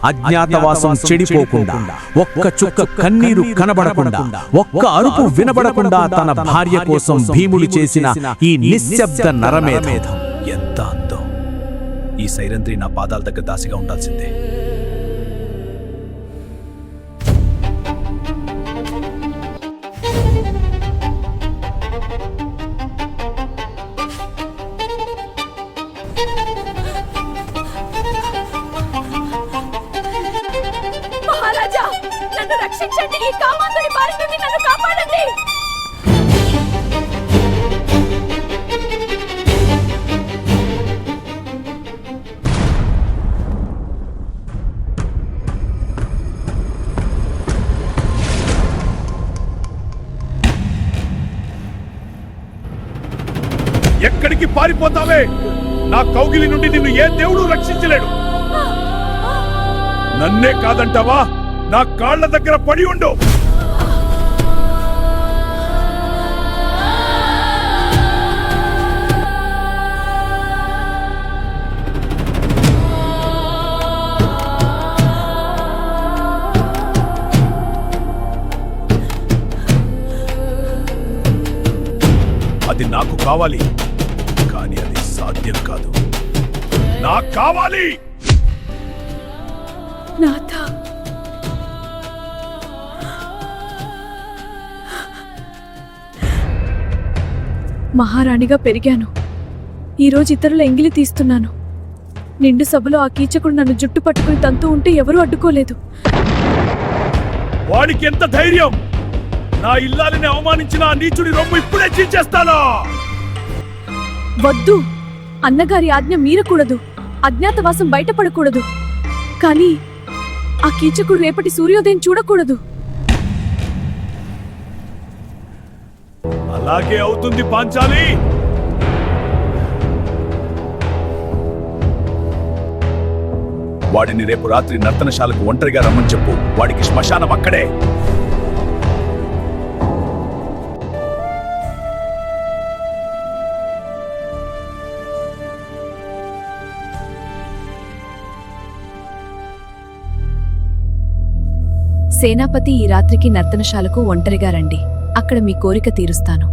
అజ్ఞాతవాసం చెడిపోకుండా, ఒక్క చుక్క కన్నీరు కనబడకుండా, ఒక్క అరుపు వినబడకుండా తన భార్య కోసం భీముడు చేసిన ఈ నిశ్శబ్ద నరమేధం. ఎంత అందం! ఈ సైరంధ్రి నా పాదాల దగ్గర దాసిగా ఉండాల్సిందే. మహారాజా, నన్ను రక్షించండి. ఈ కామాంధుడి బారి నుండి నన్ను కాపాడండి. ఎక్కడికి పారిపోతావే? నా కౌగిలి నుండి నిన్ను ఏ దేవుడు రక్షించలేడు. నన్నే కాదంటావా? నా కాళ్ళ దగ్గర పడి ఉండు. అది నాకు కావాలి, కానీ అది సాధ్యం కాదు. నాకు కావాలి. నాథ, మహారాణిగా పెరిగాను. ఈరోజు ఇతరుల ఎంగిలి తీస్తున్నాను. నిండు సభలో ఆ కీచకుడు నన్ను జుట్టు పట్టుకుని తంతూ ఉంటే ఎవరూ అడ్డుకోలేదు. వాడికి ఎంత ధైర్యం! నా ఇల్లాలిని అవమానించిన ఆ నీచుడి రొమ్ము ఇప్పుడే చీల్చేస్తాను. వద్దు, అన్నగారి ఆజ్ఞ మీరకూడదు. అజ్ఞాతవాసం బయటపడకూడదు. కానీ ఆ కీచకుడు రేపటి సూర్యోదయం చూడకూడదు. అలాగే అవుతుంది పాంచాలి. వాడిని రేపు రాత్రి నర్తనశాలకు ఒంటరిగా రమ్మని చెప్పు. వాడికి శ్మశానం అక్కడే. సేనాపతి, ఈ రాత్రికి నర్తనశాలకు ఒంటరిగా రండి. అక్కడ మీ కోరిక తీరుస్తాను.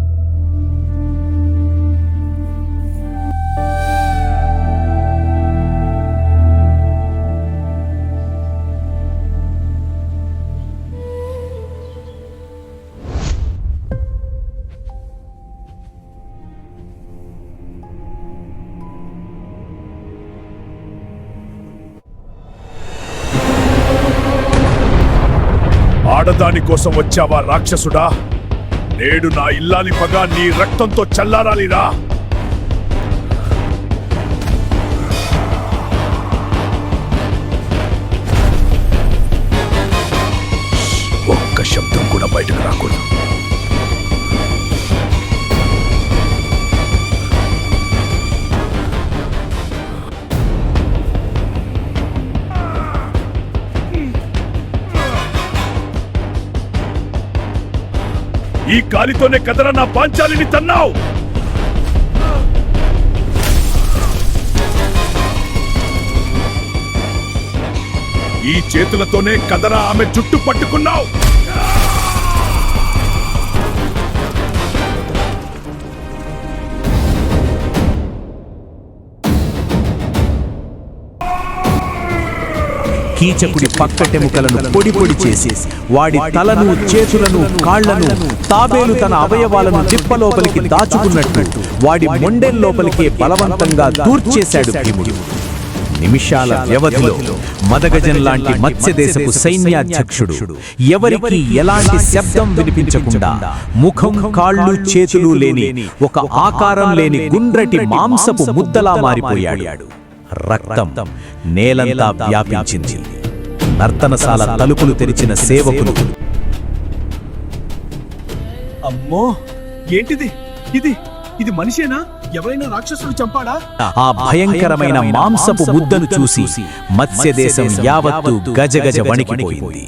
ఆడదాని కోసం వచ్చావా రాక్షసుడా? నేడు నా ఇల్లాలి పగ నీ రక్తంతో చల్లారాలిరా. ఒక్క శబ్దం కూడా బయటకు రాకూడదు. ఈ కాలితోనే కదరా నా పాంచాలిని తన్నావు. ఈ చేతులతోనే కదరా ఆమె జుట్టు పట్టుకున్నావు. కీచకుడి పక్కటెముకలను పొడి పొడి చేసి వాడి తలను, చేతులను, కాళ్లను, తాబేలు తన అవయవాలను తిప్పలోపలికి దాచుకున్నట్టు వాడి మొండెల్లోపలికి బలవంతంగా దూర్చేశాడు భీముడు. నిమిషాల వ్యవధిలో మదగజం లాంటి మత్స్యదేశపు సైన్యాధ్యక్షుడు ఎవరికి ఎలాంటి శబ్దం వినిపించకుండా ముఖం, కాళ్ళు, చేతులు లేని ఒక ఆకారం లేని గుండ్రటి మాంసపు ముద్దలా మారిపోయాడు. రక్తం నేలంతా వ్యాపించింది. నర్తనశాల తలుపులు తెరిచిన సేవకులు, అమ్మో, ఏంటిది? ఇది ఇది మనిషేనా? ఎవరైనా రాక్షసుడు చంపాడా? ఆ భయంకరమైన మాంసపు ముద్దను చూసి మత్స్యదేశం యావత్తు గజగజ వణికిపోయింది.